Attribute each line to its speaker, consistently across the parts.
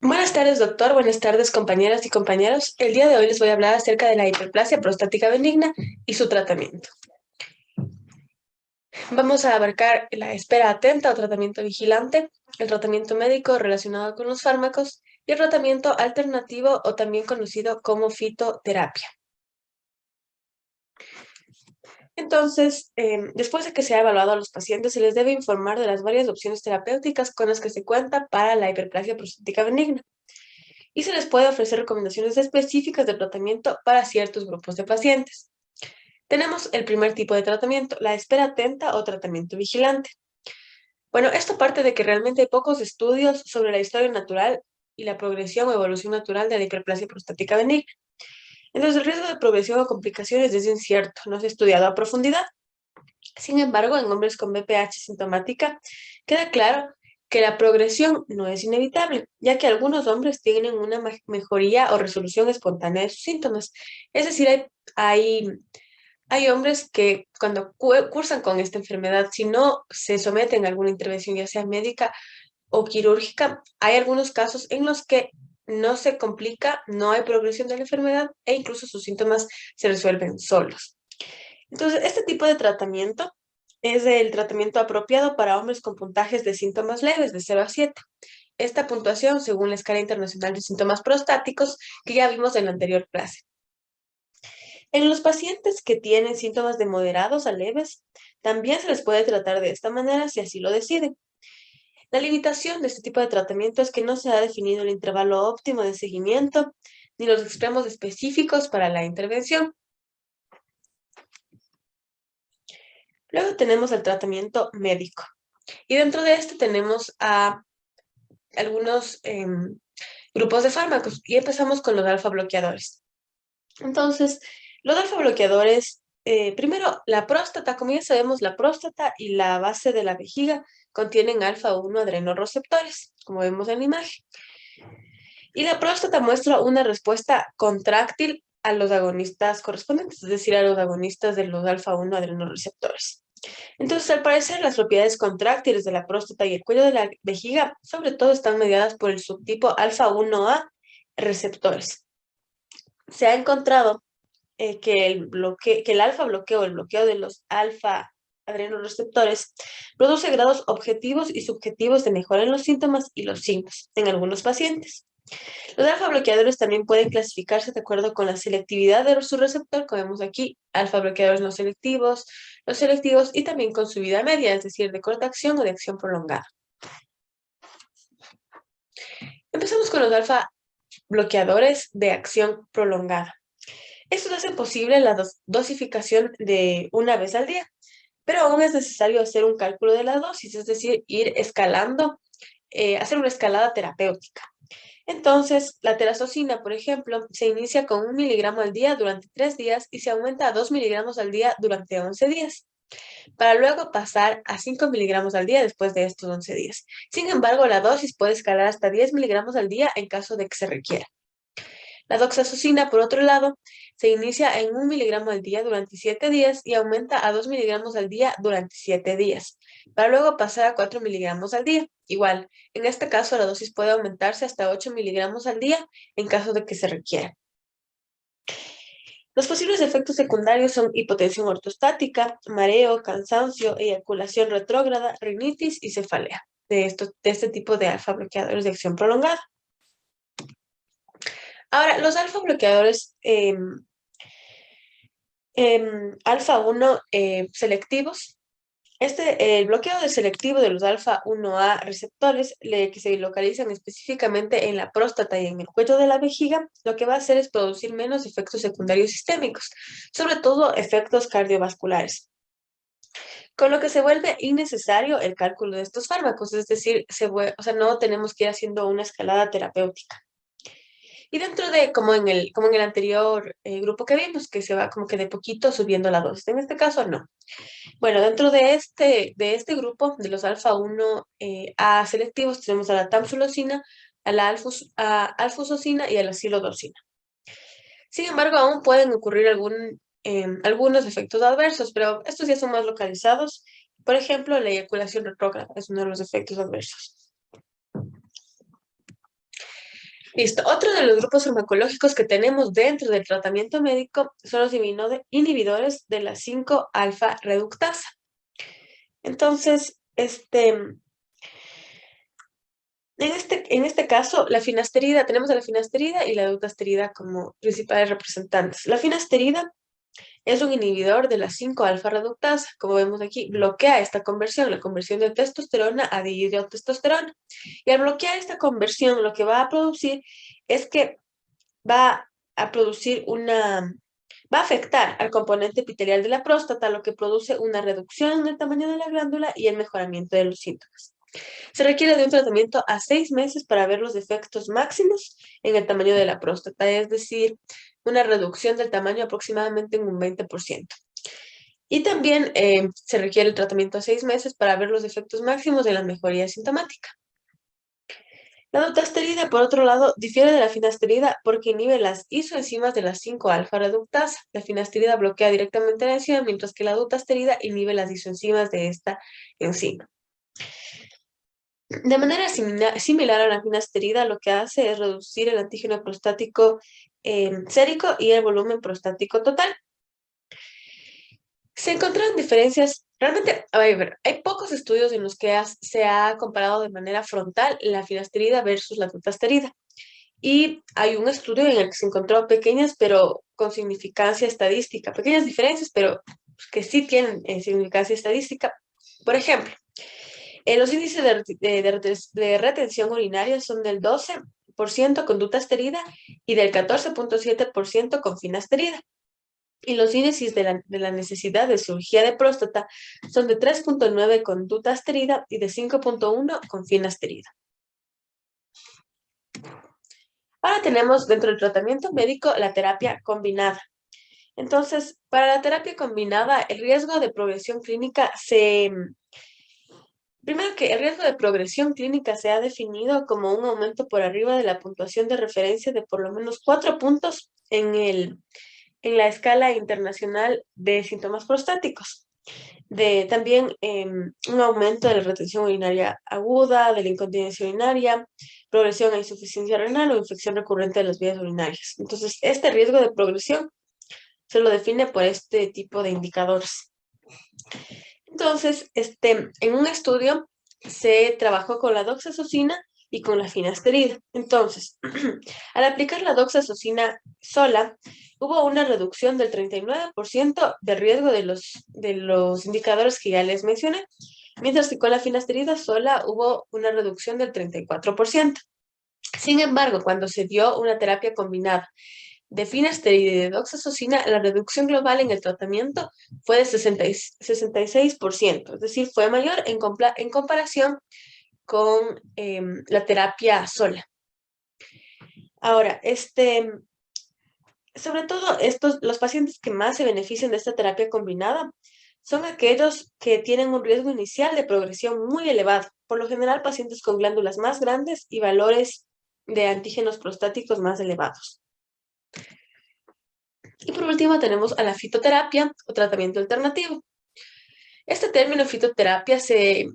Speaker 1: Buenas tardes, doctor. Buenas tardes, compañeras y compañeros. El día de hoy les voy a hablar acerca de la hiperplasia prostática benigna y su tratamiento. Vamos a abarcar la espera atenta o tratamiento vigilante, el tratamiento médico relacionado con los fármacos y el tratamiento alternativo o también conocido como fitoterapia. Entonces, después de que se ha evaluado a los pacientes, se les debe informar de las varias opciones terapéuticas con las que se cuenta para la hiperplasia prostática benigna. Y se les puede ofrecer recomendaciones específicas de tratamiento para ciertos grupos de pacientes. Tenemos el primer tipo de tratamiento, la espera atenta o tratamiento vigilante. Bueno, esto parte de que realmente hay pocos estudios sobre la historia natural y la progresión o evolución natural de la hiperplasia prostática benigna. Entonces, el riesgo de progresión o complicaciones es incierto, no se ha estudiado a profundidad. Sin embargo, en hombres con BPH sintomática, queda claro que la progresión no es inevitable, ya que algunos hombres tienen una mejoría o resolución espontánea de sus síntomas. Es decir, hay hombres que cuando cursan con esta enfermedad, si no se someten a alguna intervención, ya sea médica o quirúrgica, hay algunos casos en los que no se complica, no hay progresión de la enfermedad e incluso sus síntomas se resuelven solos. Entonces, este tipo de tratamiento es el tratamiento apropiado para hombres con puntajes de síntomas leves de 0 a 7. Esta puntuación según la escala internacional de síntomas prostáticos que ya vimos en la anterior clase. En los pacientes que tienen síntomas de moderados a leves, también se les puede tratar de esta manera si así lo deciden. La limitación de este tipo de tratamiento es que no se ha definido el intervalo óptimo de seguimiento ni los extremos específicos para la intervención. Luego tenemos el tratamiento médico. Y dentro de este tenemos a algunos grupos de fármacos y empezamos con los alfa bloqueadores. Entonces, los alfa bloqueadores, primero, la próstata, como ya sabemos, la próstata y la base de la vejiga contienen alfa-1 adrenoreceptores, como vemos en la imagen. Y la próstata muestra una respuesta contráctil a los agonistas correspondientes, es decir, a los agonistas de los alfa-1 adrenoreceptores. Entonces, al parecer, las propiedades contráctiles de la próstata y el cuello de la vejiga, sobre todo, están mediadas por el subtipo alfa-1A receptores. Se ha encontrado que el alfa bloqueo, el bloqueo de los alfa adrenoreceptores, produce grados objetivos y subjetivos de mejora en los síntomas y los signos en algunos pacientes. Los alfa bloqueadores también pueden clasificarse de acuerdo con la selectividad de su receptor, como vemos aquí, alfa bloqueadores no selectivos, los selectivos y también con su vida media, es decir, de corta acción o de acción prolongada. Empezamos con los alfa bloqueadores de acción prolongada. Estos hacen posible la dosificación de una vez al día, pero aún es necesario hacer un cálculo de la dosis, es decir, ir escalando, hacer una escalada terapéutica. Entonces, la terazocina, por ejemplo, se inicia con 1 miligramo al día durante 3 días y se aumenta a 2 miligramos al día durante 11 días, para luego pasar a 5 miligramos al día después de estos 11 días. Sin embargo, la dosis puede escalar hasta 10 miligramos al día en caso de que se requiera. La doxazocina, por otro lado, se inicia en 1 miligramo al día durante 7 días y aumenta a 2 miligramos al día durante 7 días, para luego pasar a 4 miligramos al día. Igual, en este caso la dosis puede aumentarse hasta 8 miligramos al día en caso de que se requiera. Los posibles efectos secundarios son hipotensión ortostática, mareo, cansancio, eyaculación retrógrada, rinitis y cefalea de este tipo de alfa bloqueadores de acción prolongada. Ahora, los alfa bloqueadores alfa-1 selectivos. El bloqueo de selectivo de los alfa-1A receptores, que se localizan específicamente en la próstata y en el cuello de la vejiga, lo que va a hacer es producir menos efectos secundarios sistémicos, sobre todo efectos cardiovasculares, con lo que se vuelve innecesario el cálculo de estos fármacos, es decir, no tenemos que ir haciendo una escalada terapéutica. Y dentro de, como en el anterior grupo que vimos, que se va como que de poquito subiendo la dosis. En este caso, no. Bueno, dentro de este grupo, de los alfa-1 A selectivos, tenemos a la tamsulosina, a la alfusocina y a la silodosina. Sin embargo, aún pueden ocurrir algunos efectos adversos, pero estos ya son más localizados. Por ejemplo, la eyaculación retrógrada es uno de los efectos adversos. Listo. Otro de los grupos farmacológicos que tenemos dentro del tratamiento médico son los inhibidores de la 5-alfa reductasa. Entonces, en este caso, la finasterida, tenemos a la finasterida y la dutasterida como principales representantes. La finasterida es un inhibidor de la 5-alfa reductasa. Como vemos aquí, bloquea esta conversión, la conversión de testosterona a dihidrotestosterona. Y al bloquear esta conversión, lo que va a producir es que va a producir va a afectar al componente epitelial de la próstata, lo que produce una reducción en el tamaño de la glándula y el mejoramiento de los síntomas. Se requiere de un tratamiento a 6 meses para ver los efectos máximos en el tamaño de la próstata, es decir, una reducción del tamaño aproximadamente en un 20%. Y también se requiere el tratamiento a 6 meses para ver los efectos máximos de la mejoría sintomática. La dutasterida, por otro lado, difiere de la finasterida porque inhibe las isoenzimas de la 5-alfa reductasa. La finasterida bloquea directamente la enzima, mientras que la dutasterida inhibe las isoenzimas de esta enzima. De manera similar a la finasterida, lo que hace es reducir el antígeno prostático sérico y el volumen prostático total. Se encontraron diferencias, realmente, a ver, hay pocos estudios en los que se ha comparado de manera frontal la finasterida versus la dutasterida. Y hay un estudio en el que se encontró pequeñas, pero con significancia estadística, pequeñas diferencias, pero que sí tienen significancia estadística. Por ejemplo, los índices de retención urinaria son del 12% con dutasterida y del 14.7% con finasterida. Y los índices de la necesidad de cirugía de próstata son de 3.9 con dutasterida y de 5.1 con finasterida. Ahora tenemos dentro del tratamiento médico la terapia combinada. Entonces, para la terapia combinada, el riesgo de progresión clínica Primero que el riesgo de progresión clínica se ha definido como un aumento por arriba de la puntuación de referencia de por lo menos 4 puntos en la escala internacional de síntomas prostáticos. También un aumento de la retención urinaria aguda, de la incontinencia urinaria, progresión a insuficiencia renal o infección recurrente de las vías urinarias. Entonces, este riesgo de progresión se lo define por este tipo de indicadores. Entonces, en un estudio se trabajó con la doxazocina y con la finasterida. Entonces, al aplicar la doxazocina sola, hubo una reducción del 39% del riesgo de los indicadores que ya les mencioné, mientras que con la finasterida sola hubo una reducción del 34%. Sin embargo, cuando se dio una terapia combinada de finasterida y de doxazocina, la reducción global en el tratamiento fue de 66%, es decir, fue mayor en comparación con la terapia sola. Ahora, sobre todo los pacientes que más se benefician de esta terapia combinada son aquellos que tienen un riesgo inicial de progresión muy elevado, por lo general pacientes con glándulas más grandes y valores de antígenos prostáticos más elevados. Y por último tenemos a la fitoterapia o tratamiento alternativo. Este término fitoterapia se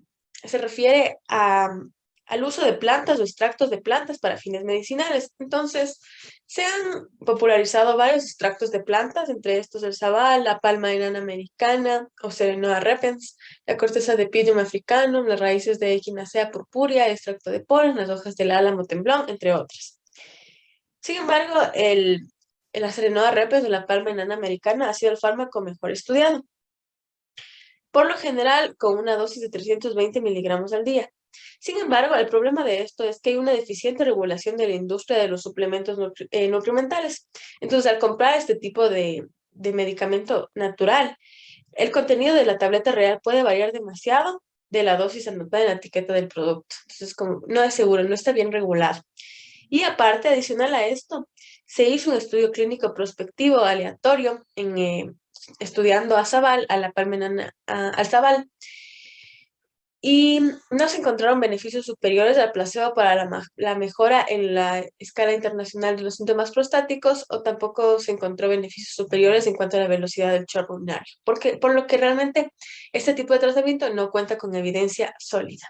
Speaker 1: refiere al uso de plantas o extractos de plantas para fines medicinales. Entonces, se han popularizado varios extractos de plantas, entre estos el sabal, la palma enana americana o Serenoa repens, la corteza de Pyrium africanum, las raíces de Echinacea purpurea, el extracto de polen, las hojas del álamo temblón, entre otras. Sin embargo, la Serenoa repens o la palma enana americana ha sido el fármaco mejor estudiado, por lo general con una dosis de 320 miligramos al día. Sin embargo, el problema de esto es que hay una deficiente regulación de la industria de los suplementos nutrimentales. Entonces, al comprar este tipo de medicamento natural, el contenido de la tableta real puede variar demasiado de la dosis anotada en la etiqueta del producto. Entonces, como no es seguro, no está bien regulado. Y aparte, adicional a esto, se hizo un estudio clínico prospectivo aleatorio estudiando a Zabal, a la palmenana, al Zabal, y no se encontraron beneficios superiores al placebo para la mejora en la escala internacional de los síntomas prostáticos, o tampoco se encontró beneficios superiores en cuanto a la velocidad del chorro urinario, por lo que realmente este tipo de tratamiento no cuenta con evidencia sólida.